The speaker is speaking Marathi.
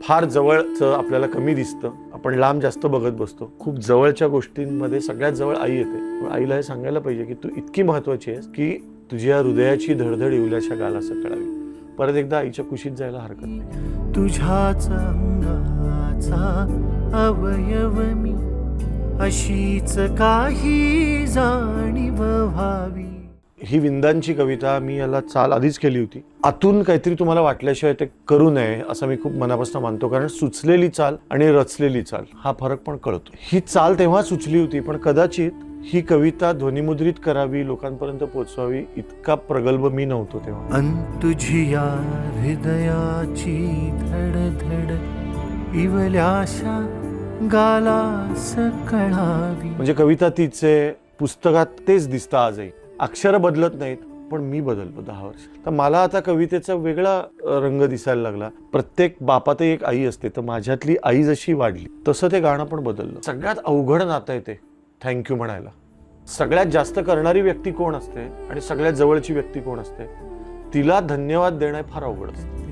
फार जवळचं आपल्याला कमी दिसतं, आपण लांब जास्त बघत बसतो. खूप जवळच्या गोष्टींमध्ये सगळ्यात जवळ आई येते. आईला हे सांगायला पाहिजे की तू इतकी महत्वाची आहेस की तुझ्या हृदयाची धडधड येवल्याच्या गालास कळावी. परत एकदा आईच्या कुशीत जायला हरकत नाही. तुझ्याच अंगाचा अवयव मी, अशीच काही जाणीव व्हावी. ही विंदांची कविता मी याला चाल आधीच केली होती. आतून काहीतरी तुम्हाला वाटल्याशिवाय ते करू नये असं मी खूप मनापासून मानतो, कारण सुचलेली चाल आणि रचलेली चाल हा फरक पण कळतो. ही चाल तेव्हा सुचली होती, पण कदाचित ही कविता ध्वनिमुद्रित करावी, लोकांपर्यंत पोहोचवावी इतका प्रगल्भ मी नव्हतो तेव्हा. अन तुझी या हृदयाची धडधड इवल्याशा गालास कळावी. म्हणजे कविता तिचे, पुस्तकात तेच दिसतं आजही. अक्षरं बदलत नाहीत, पण मी बदललो 10 वर्ष. तर मला आता कवितेचा वेगळा रंग दिसायला लागला. प्रत्येक बापातही एक आई असते, तर माझ्यातली आई जशी वाढली तसं ते गाणं पण बदललं. सगळ्यात अवघड नातं आहे ते थँक्यू म्हणायला. सगळ्यात जास्त करणारी व्यक्ती कोण असते आणि सगळ्यात जवळची व्यक्ती कोण असते, तिला धन्यवाद देणं फार अवघड असतं.